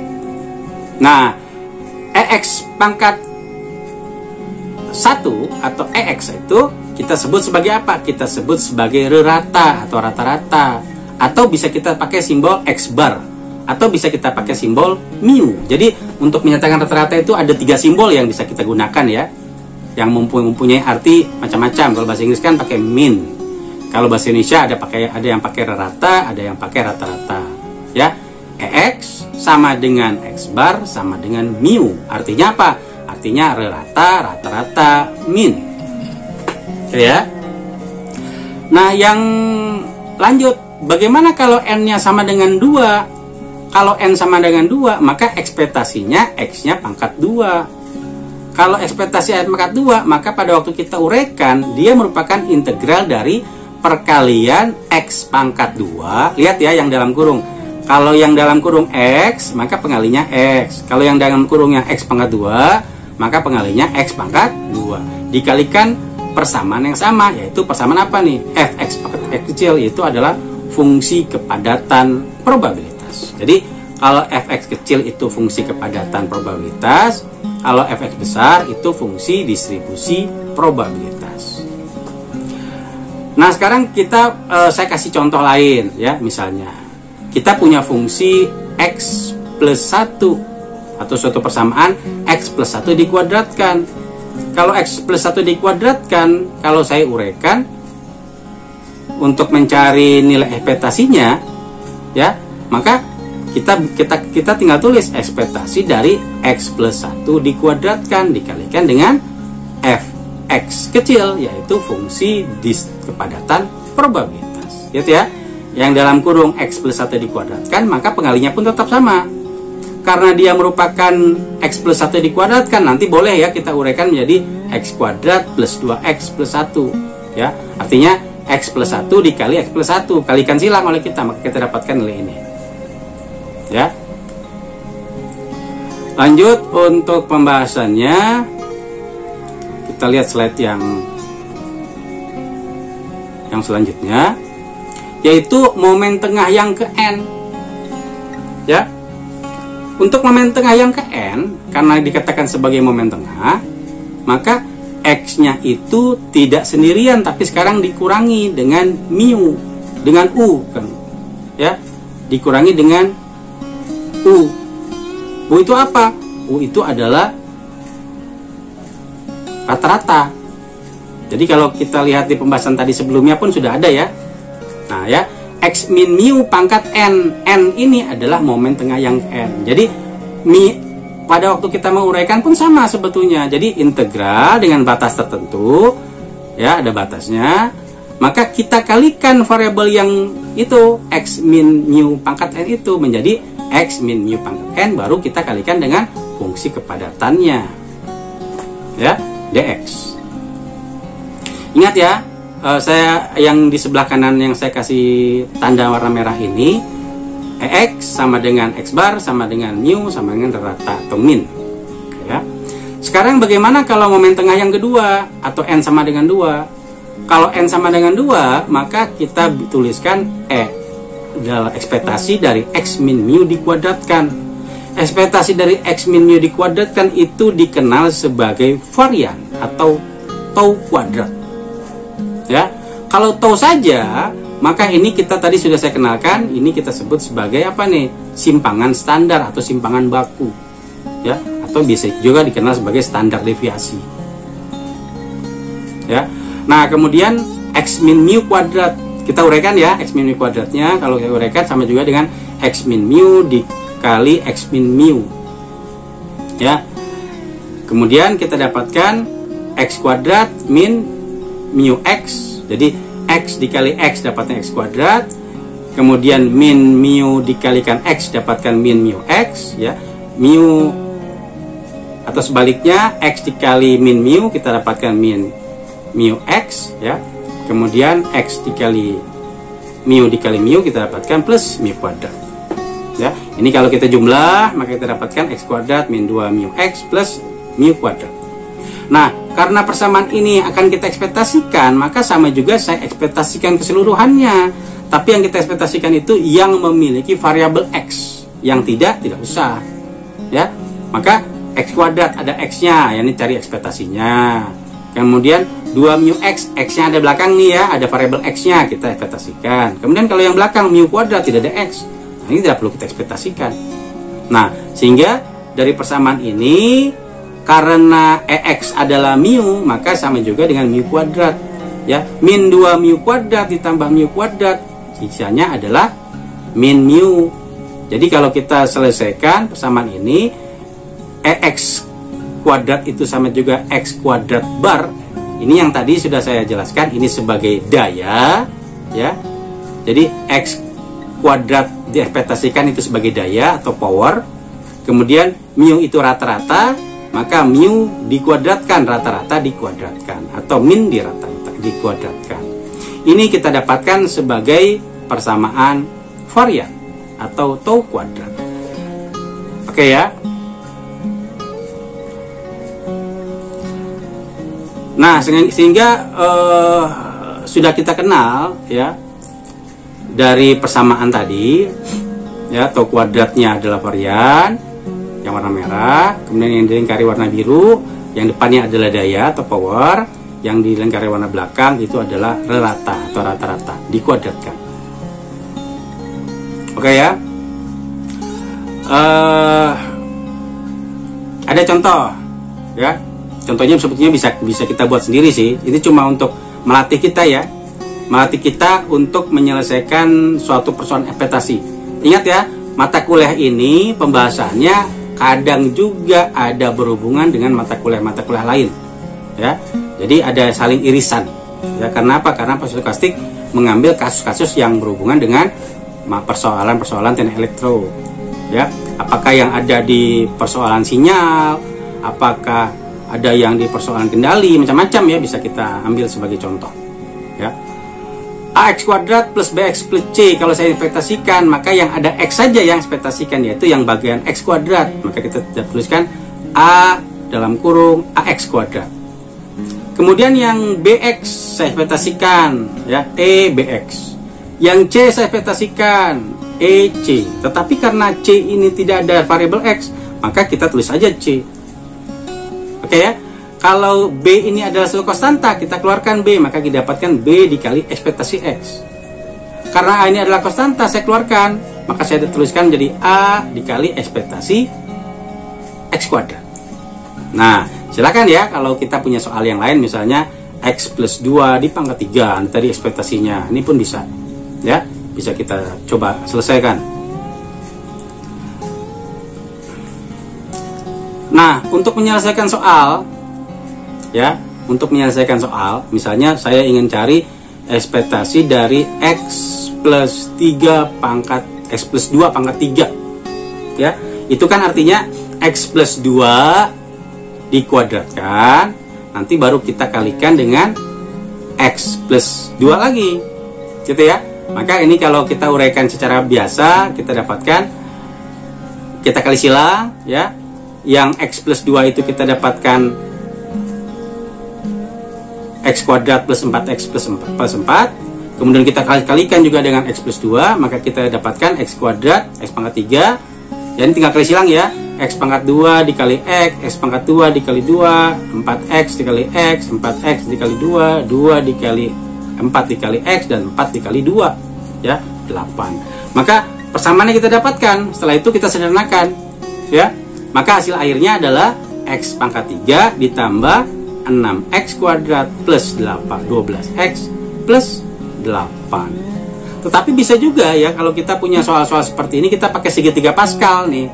Nah, ex pangkat 1 atau ex itu kita sebut sebagai apa? Kita sebut sebagai rata atau rata-rata, atau bisa kita pakai simbol x bar, atau bisa kita pakai simbol mu. Jadi untuk menyatakan rata-rata itu ada 3 simbol yang bisa kita gunakan ya, yang mempunyai arti macam-macam. Kalau bahasa Inggris kan pakai mean. Kalau bahasa Indonesia ada yang pakai rata, ada yang pakai rata-rata. Ya, EX sama dengan X bar sama dengan mu. Artinya apa? Artinya rata, rata-rata, min. Oke ya. Nah, yang lanjut, bagaimana kalau N-nya sama dengan 2? Kalau N sama dengan 2, maka ekspektasinya X-nya pangkat 2. Kalau ekspektasi X pangkat 2, maka pada waktu kita uraikan, dia merupakan integral dari perkalian X pangkat 2. Lihat ya yang dalam kurung. Kalau yang dalam kurung X, maka pengalinya X. Kalau yang dalam kurungnya X pangkat 2, maka pengalinya X pangkat 2. Dikalikan persamaan yang sama, yaitu persamaan apa nih? Fx pangkat X kecil, yaitu adalah fungsi kepadatan probabilitas. Jadi kalau Fx kecil itu fungsi kepadatan probabilitas, kalau Fx besar itu fungsi distribusi probabilitas. Nah, sekarang saya kasih contoh lain ya. Misalnya kita punya fungsi X plus 1 atau suatu persamaan X plus 1 dikuadratkan. Kalau X plus 1 dikuadratkan, kalau saya uraikan untuk mencari nilai ekspektasinya ya, maka kita tinggal tulis ekspektasi dari X plus 1 dikuadratkan dikalikan dengan Fx kecil, yaitu fungsi kepadatan probabilitas. Gitu ya. Yang dalam kurung X plus 1 dikuadratkan, maka pengalinya pun tetap sama. Karena dia merupakan X plus 1 dikuadratkan, nanti boleh ya kita uraikan menjadi X kuadrat plus 2X plus 1 ya. Artinya X plus 1 dikali X plus 1, kalikan silang oleh kita, maka kita dapatkan nilai ini ya. Lanjut untuk pembahasannya, kita lihat slide yang selanjutnya, yaitu momen tengah yang ke N ya. Untuk momen tengah yang ke N, karena dikatakan sebagai momen tengah, maka X-nya itu tidak sendirian, tapi sekarang dikurangi dengan mu, dengan U kan, ya, dikurangi dengan U. U itu apa? U itu adalah rata-rata. Jadi kalau kita lihat di pembahasan tadi sebelumnya pun sudah ada ya. Nah ya, X min mu pangkat N. N ini adalah momen tengah yang N. Jadi pada waktu kita menguraikan pun sama sebetulnya. Jadi integral dengan batas tertentu, ya ada batasnya. Maka kita kalikan variabel yang itu X min mu pangkat N itu menjadi X min mu pangkat N, baru kita kalikan dengan fungsi kepadatannya, ya dx. Ingat ya. Saya yang di sebelah kanan yang saya kasih tanda warna merah ini, X sama dengan X bar sama dengan mu sama dengan rata atau min ya. Sekarang bagaimana kalau momen tengah yang kedua atau N sama dengan 2? Kalau N sama dengan 2, maka kita tuliskan adalah ekspektasi dari X min mu dikuadratkan. Ekspektasi dari X min mu dikuadratkan itu dikenal sebagai varian atau tau kuadrat. Ya, kalau tau saja, maka ini kita tadi sudah saya kenalkan, ini kita sebut sebagai apa nih? Simpangan standar atau simpangan baku, ya, atau bisa juga dikenal sebagai standar deviasi. Ya, nah kemudian X min mu kuadrat kita uraikan ya, X min mu kuadratnya kalau kita uraikan sama juga dengan X min mu dikali X min mu, ya. Kemudian kita dapatkan X kuadrat min mu X, jadi X dikali X dapatnya X kuadrat, kemudian min mu dikalikan X dapatkan min mu X ya, mu atau sebaliknya X dikali min mu kita dapatkan min mu X ya, kemudian X dikali mu kita dapatkan plus mu kuadrat ya. Ini kalau kita jumlah maka kita dapatkan X kuadrat min 2 mu X plus mu kuadrat. Nah, karena persamaan ini akan kita ekspektasikan, maka sama juga saya ekspektasikan keseluruhannya. Tapi yang kita ekspektasikan itu yang memiliki variabel X, yang tidak usah. Ya, maka X kuadrat ada X-nya, ya ini cari ekspektasinya. Kemudian 2 mu X, X-nya ada belakang nih ya, ada variabel X-nya kita ekspektasikan. Kemudian kalau yang belakang mu kuadrat tidak ada X, nah, ini tidak perlu kita ekspektasikan. Nah, sehingga dari persamaan ini karena EX adalah mu, maka sama juga dengan mu kuadrat. Ya, min 2 mu kuadrat ditambah mu kuadrat, sisanya adalah min mu. Jadi kalau kita selesaikan persamaan ini, EX kuadrat itu sama juga X kuadrat bar. Ini yang tadi sudah saya jelaskan, ini sebagai daya, ya. Jadi X kuadrat diekspektasikan itu sebagai daya atau power. Kemudian mu itu rata-rata, maka mu dikuadratkan, rata-rata dikuadratkan, atau min dikuadratkan. Ini kita dapatkan sebagai persamaan varian atau tau kuadrat. Oke ya. Nah, sehingga sudah kita kenal ya dari persamaan tadi ya, tau kuadratnya adalah varian yang warna merah, kemudian yang dilingkari warna biru, yang depannya adalah daya atau power, yang dilingkari warna belakang itu adalah rata atau rata-rata dikuadratkan. Oke ya. Ada contoh ya. Contohnya sebetulnya bisa kita buat sendiri sih. Ini cuma untuk melatih kita ya, melatih kita untuk menyelesaikan suatu persoalan ekspektasi. Ingat ya, mata kuliah ini pembahasannya kadang juga ada berhubungan dengan mata kuliah lain ya. Jadi ada saling irisan ya. Karena apa? Karena stokastik mengambil kasus-kasus yang berhubungan dengan persoalan-persoalan teknik elektro ya. Apakah yang ada di persoalan sinyal, apakah ada yang di persoalan kendali, macam-macam ya, bisa kita ambil sebagai contoh ya. AX kuadrat plus BX plus C, kalau saya ekspektasikan, maka yang ada X saja yang ekspektasikan, yaitu yang bagian X kuadrat, maka kita tuliskan A dalam kurung AX kuadrat. Kemudian yang BX saya ekspektasikan ya, EBX. Yang C saya ekspektasikan EC. Tetapi karena C ini tidak ada variabel X, maka kita tulis saja C. Oke ya. Kalau B ini adalah suatu konstanta, kita keluarkan B, maka kita dapatkan B dikali ekspektasi X. Karena A ini adalah konstanta, saya keluarkan, maka saya tuliskan menjadi A dikali ekspektasi X kuadrat. Nah, silakan ya kalau kita punya soal yang lain, misalnya X plus 2 di pangkat 3, tadi ekspektasinya, ini pun bisa ya, bisa kita coba selesaikan. Nah, untuk menyelesaikan soal ya, untuk menyelesaikan soal, misalnya saya ingin cari ekspektasi dari X plus 3 pangkat X plus 2 pangkat 3 ya, itu kan artinya X plus 2 dikuadratkan, nanti baru kita kalikan dengan X plus 2 lagi gitu ya. Maka ini kalau kita uraikan secara biasa, kita dapatkan, kita kali silang ya, yang X plus 2 itu kita dapatkan X kuadrat plus 4X plus 4 kemudian kita kalikan juga dengan X plus 2, maka kita dapatkan X kuadrat X pangkat 3. Jadi tinggal kali silang ya, X pangkat 2 dikali X pangkat 2 dikali 2, 4X dikali X, 4X dikali 2, 2 dikali 4 dikali X, dan 4 dikali 2 ya, 8. Maka persamaannya kita dapatkan, setelah itu kita sederhanakan ya, maka hasil akhirnya adalah X pangkat 3 ditambah 6X kuadrat plus 12X plus 8. Tetapi bisa juga ya, kalau kita punya soal-soal seperti ini, kita pakai segitiga Pascal nih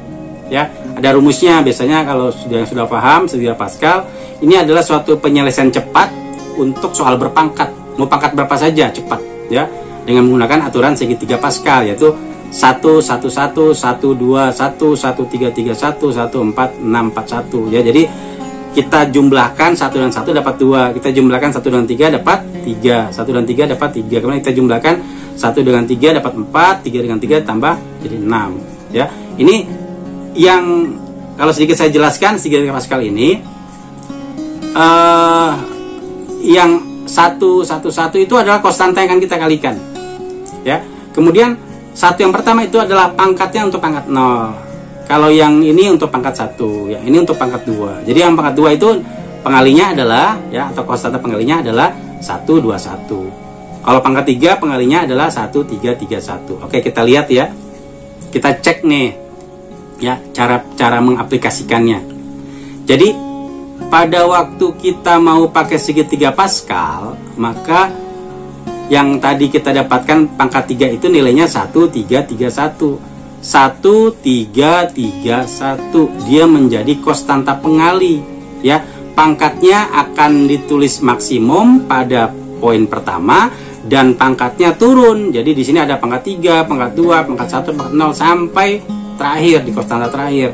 ya. Ada rumusnya, biasanya kalau sudah paham segitiga Pascal, ini adalah suatu penyelesaian cepat untuk soal berpangkat, mau pangkat berapa saja cepat ya, dengan menggunakan aturan segitiga Pascal, yaitu 1 1 1 1 2 1 1 3 3 1 1 4 6 4 1 ya. Jadi kita jumlahkan 1 dan 1 dapat 2, kita jumlahkan 1 dengan 3 dapat 3, 1 dan 3 dapat 3, kemudian kita jumlahkan 1 dengan 3 dapat 4, 3 dengan 3 tambah jadi 6 ya. Ini yang kalau sedikit saya jelaskan segitiga Pascal ini, yang 1 1 1 itu adalah konstanta yang akan kita kalikan ya. Kemudian 1 yang pertama itu adalah pangkatnya untuk pangkat 0. Kalau yang ini untuk pangkat 1, yang ini untuk pangkat 2. Jadi yang pangkat 2 itu pengalinya adalah ya, atau konstanta pengalinya adalah 1 2 1. Kalau pangkat 3 pengalinya adalah 1 3 3 1. Oke, kita lihat ya. Kita cek nih ya cara mengaplikasikannya. Jadi pada waktu kita mau pakai segitiga Pascal, maka yang tadi kita dapatkan pangkat 3 itu nilainya 1331. 1331 dia menjadi konstanta pengali, ya. Pangkatnya akan ditulis maksimum pada poin pertama dan pangkatnya turun. Jadi di sini ada pangkat 3, pangkat 2, pangkat 1, pangkat 0 sampai terakhir di konstanta terakhir.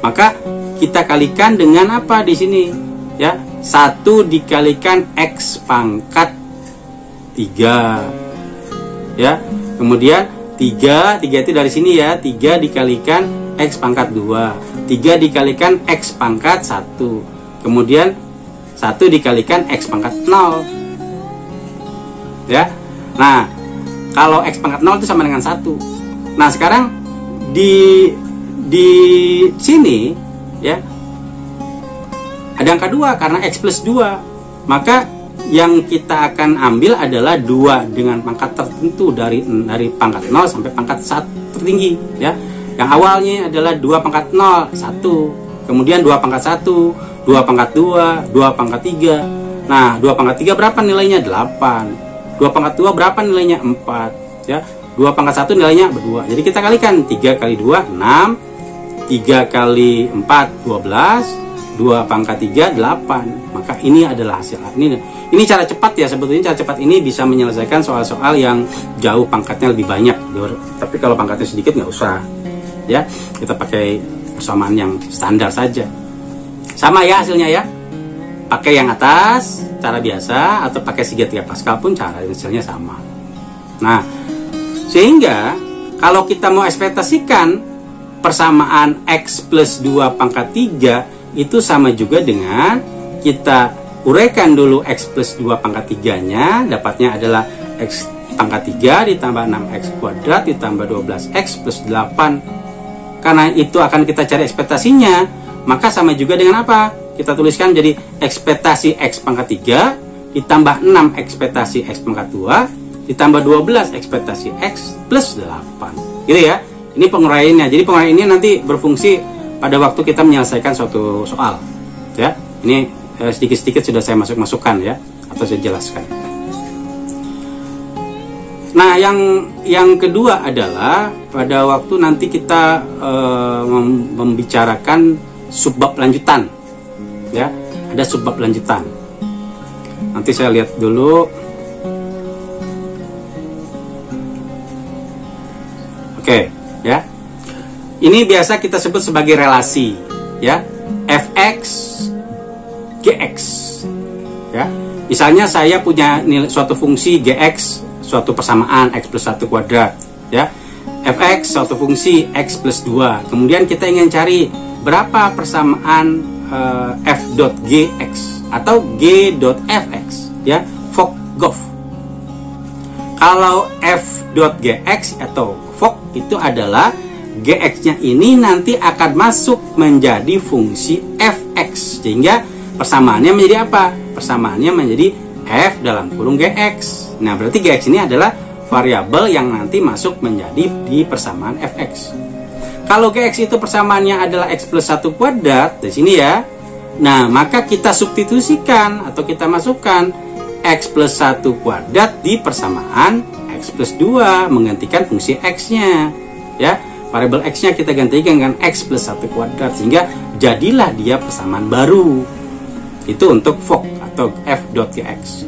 Maka kita kalikan dengan apa di sini? Ya, 1 dikalikan X pangkat 3. Ya. Kemudian 3 itu dari sini ya. 3 dikalikan X pangkat 2. 3 dikalikan X pangkat 1. Kemudian 1 dikalikan X pangkat 0. Ya. Nah, kalau X pangkat 0 itu sama dengan 1. Nah, sekarang di sini ya ada angka 2 karena X plus 2. Maka yang kita akan ambil adalah 2 dengan pangkat tertentu dari pangkat 0 sampai pangkat 1 tertinggi ya. Yang awalnya adalah 2 pangkat 0, 1. Kemudian 2 pangkat 1, 2 pangkat 2, 2 pangkat 3. Nah, 2 pangkat 3 berapa nilainya? 8. 2 pangkat 2 berapa nilainya? 4 ya. 2 pangkat 1 nilainya 2. Jadi kita kalikan 3 kali 2 6, 3 kali 4 12, 2 pangkat 3 8. Maka ini adalah hasil. Ini cara cepat ya, sebetulnya cara cepat ini bisa menyelesaikan soal-soal yang jauh pangkatnya lebih banyak. Tapi kalau pangkatnya sedikit nggak usah ya, kita pakai persamaan yang standar saja. Sama ya hasilnya ya. Pakai yang atas cara biasa atau pakai segitiga Pascal pun cara hasilnya sama. Nah, sehingga kalau kita mau ekspektasikan persamaan X plus 2 pangkat 3 itu sama juga dengan kita uraikan dulu X plus 2 pangkat 3-nya, dapatnya adalah X pangkat 3 ditambah 6X kuadrat ditambah 12X plus 8. Karena itu akan kita cari ekspektasinya, maka sama juga dengan apa? Kita tuliskan jadi ekspektasi X pangkat 3 ditambah 6 ekspektasi X pangkat 2 ditambah 12 ekspektasi X plus 8. Gitu ya. Ini penguraiannya. Jadi penguraian ini nanti berfungsi pada waktu kita menyelesaikan suatu soal. Ya. Ini sedikit-sedikit sudah saya masukkan ya, atau saya jelaskan. Nah, yang kedua adalah pada waktu nanti kita membicarakan subbab lanjutan. Ya, ada subbab lanjutan. Nanti saya lihat dulu. Oke, ya. Ini biasa kita sebut sebagai relasi, ya. Fx Gx. Ya. Misalnya saya punya nilai suatu fungsi Gx, suatu persamaan X plus 1 kuadrat, ya. Fx suatu fungsi X plus 2. Kemudian kita ingin cari berapa persamaan f dot Gx atau g dot Fx, ya. Vogt-Goff. Kalau f dot Gx atau Vogt itu adalah Gx-nya ini nanti akan masuk menjadi fungsi Fx, sehingga persamaannya menjadi apa? Persamaannya menjadi f dalam kurung Gx. Nah, berarti Gx ini adalah variabel yang nanti masuk menjadi di persamaan Fx. Kalau Gx itu persamaannya adalah X plus 1 kuadrat, di sini ya. Nah, maka kita substitusikan atau kita masukkan X plus 1 kuadrat di persamaan X plus 2, menggantikan fungsi X-nya. Ya, variabel X-nya kita gantikan dengan X plus 1 kuadrat, sehingga jadilah dia persamaan baru. Itu untuk Vogt atau f dot Gx.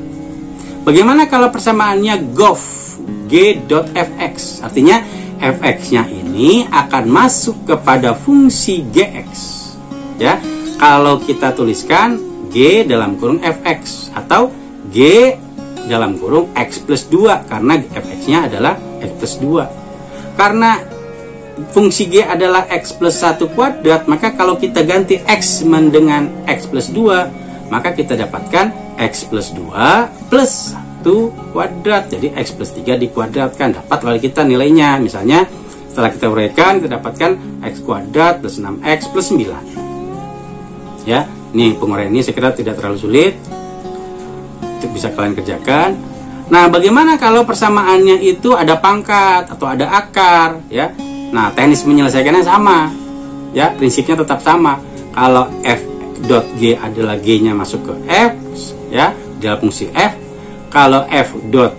Bagaimana kalau persamaannya Goff, g dot Fx? Artinya Fx-nya ini akan masuk kepada fungsi Gx. Ya, kalau kita tuliskan G dalam kurung Fx atau G dalam kurung X plus 2, karena Fx-nya adalah X plus 2. Karena fungsi G adalah X plus 1 kuadrat, maka kalau kita ganti X dengan X plus 2, maka kita dapatkan X plus 2 plus 1 kuadrat. Jadi X plus 3 dikuadratkan, dapat kalau kita nilainya. Misalnya setelah kita uraikan, kita dapatkan X kuadrat plus 6X plus 9. Ya, ini penguraian ini saya kira tidak terlalu sulit, bisa kalian kerjakan. Nah, bagaimana kalau persamaannya itu ada pangkat atau ada akar, ya? Nah, teknis menyelesaikannya sama, ya, prinsipnya tetap sama. Kalau f dot G adalah G-nya masuk ke F, ya, dalam fungsi F. Kalau F dot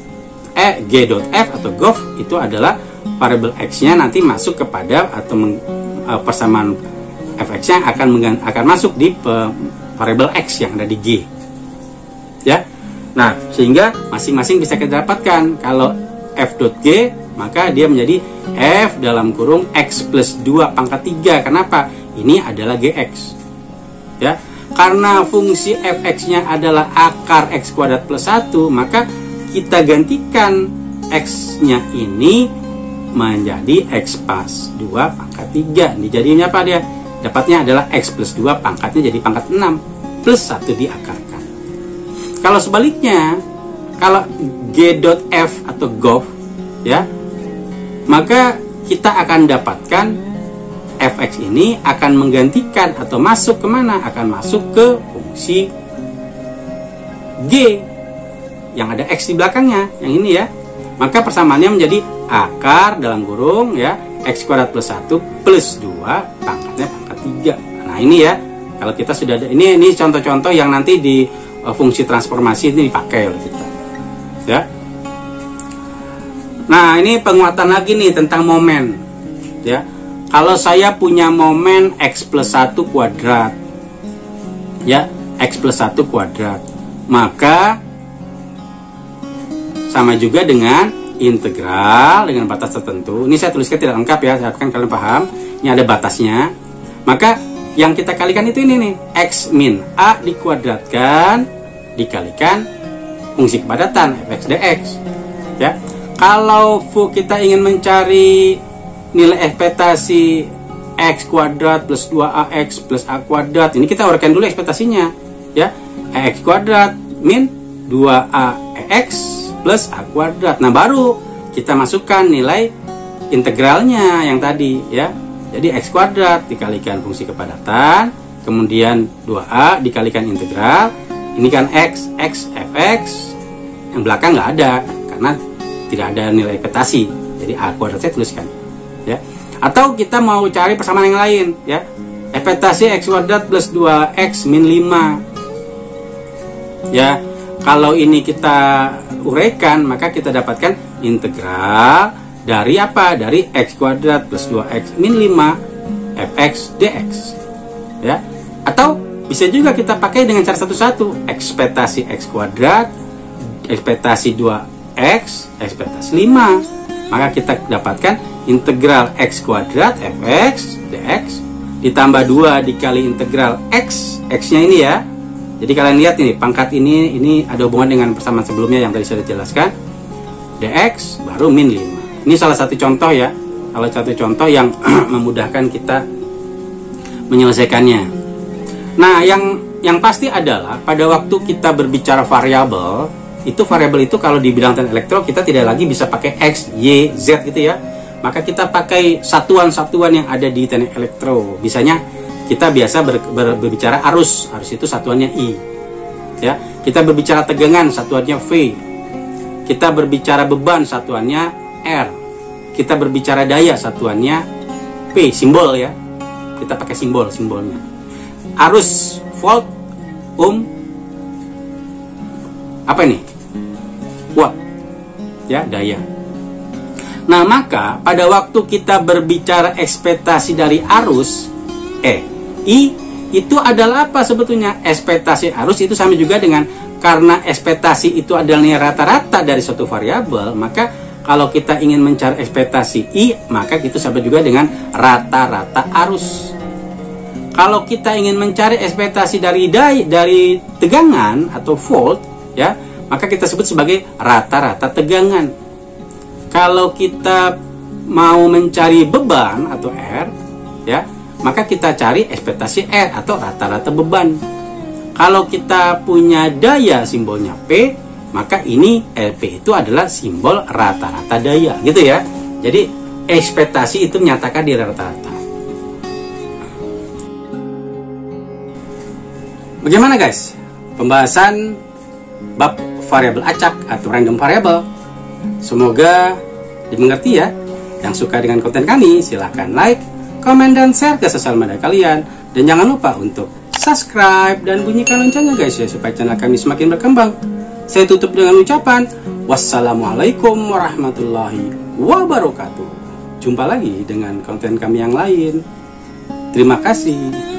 G dot F atau gof itu adalah variabel X-nya nanti masuk kepada atau persamaan Fx-nya akan masuk di variabel X yang ada di G, ya. Nah, sehingga masing-masing bisa kita dapatkan. Kalau F dot G, maka dia menjadi F dalam kurung X plus 2 pangkat 3. Kenapa? Ini adalah Gx, ya. Karena fungsi Fx-nya adalah akar X kuadrat plus 1, maka kita gantikan X-nya ini menjadi X plus 2 pangkat 3. Ini jadinya apa dia? Dapatnya adalah X plus 2 pangkatnya jadi pangkat 6 plus 1 diakarkan. Kalau sebaliknya, kalau G dot F atau gof, ya, maka kita akan dapatkan Fx ini akan menggantikan atau masuk kemana? Akan masuk ke fungsi G yang ada X di belakangnya, yang ini ya. Maka persamaannya menjadi akar dalam kurung, ya, X kuadrat plus 1 plus 2 pangkatnya pangkat 3. Nah ini ya, kalau kita sudah ada, ini contoh-contoh yang nanti di fungsi transformasi ini dipakai oleh kita, ya. Nah ini penguatan lagi nih tentang momen, ya. Kalau saya punya momen X plus 1 kuadrat, ya, X plus 1 kuadrat, maka sama juga dengan integral dengan batas tertentu. Ini saya tuliskan tidak lengkap ya, saya harapkan kalian paham. Ini ada batasnya. Maka yang kita kalikan itu ini nih, X min A dikuadratkan dikalikan fungsi kepadatan Fx dx, ya. Kalau kita ingin mencari nilai ekspektasi X kuadrat plus 2AX plus A kuadrat, ini kita uraikan dulu ekspektasinya, ya. X kuadrat min 2AX plus A kuadrat. Nah baru kita masukkan nilai integralnya yang tadi, ya. Jadi X kuadrat dikalikan fungsi kepadatan, kemudian 2A dikalikan integral. Ini kan X Fx, yang belakang nggak ada karena tidak ada nilai ekspektasi. Jadi A kuadrat saya tuliskan, ya. Atau kita mau cari persamaan yang lain, ya. Ekspektasi X kuadrat plus 2X min 5, ya. Kalau ini kita uraikan, maka kita dapatkan integral dari apa? Dari X kuadrat plus 2X min 5 Fx dx, ya. Atau bisa juga kita pakai dengan cara satu-satu, ekspektasi X kuadrat, ekspektasi 2X, ekspektasi 5. Maka kita dapatkan integral X kuadrat Fx dx ditambah 2 dikali integral X-nya ini, ya. Jadi kalian lihat ini, pangkat ini ada hubungan dengan persamaan sebelumnya yang tadi saya jelaskan. Dx baru min 5. Ini salah satu contoh, ya. Salah satu contoh yang memudahkan kita menyelesaikannya. Nah, yang pasti adalah pada waktu kita berbicara variabel, variabel itu kalau di bidang teknik elektro kita tidak lagi bisa pakai X, Y, Z gitu ya. Maka kita pakai satuan-satuan yang ada di teknik elektro. Misalnya kita biasa berbicara arus itu satuannya I, ya. Kita berbicara tegangan satuannya V. Kita berbicara beban satuannya R. Kita berbicara daya satuannya P, simbol, ya. Kita pakai simbolnya. Arus, volt, apa ini? Watt, ya, daya. Nah, maka pada waktu kita berbicara ekspektasi dari arus I itu adalah apa sebetulnya? Ekspektasi arus itu sama juga dengan, karena ekspektasi itu adalah nilai rata-rata dari suatu variabel, maka kalau kita ingin mencari ekspektasi I, maka itu sama juga dengan rata-rata arus. Kalau kita ingin mencari ekspektasi dari tegangan atau volt, ya, maka kita sebut sebagai rata-rata tegangan. Kalau kita mau mencari beban atau R, ya, maka kita cari ekspektasi R atau rata-rata beban. Kalau kita punya daya simbolnya P, maka ini P itu adalah simbol rata-rata daya, gitu ya. Jadi ekspektasi itu menyatakan di rata-rata. Bagaimana guys pembahasan bab variabel acak atau random variable? Semoga dimengerti ya. Yang suka dengan konten kami silahkan like, komen, dan share ke sosial media kalian. Dan jangan lupa untuk subscribe dan bunyikan loncengnya guys ya, supaya channel kami semakin berkembang. Saya tutup dengan ucapan wassalamualaikum warahmatullahi wabarakatuh. Jumpa lagi dengan konten kami yang lain. Terima kasih.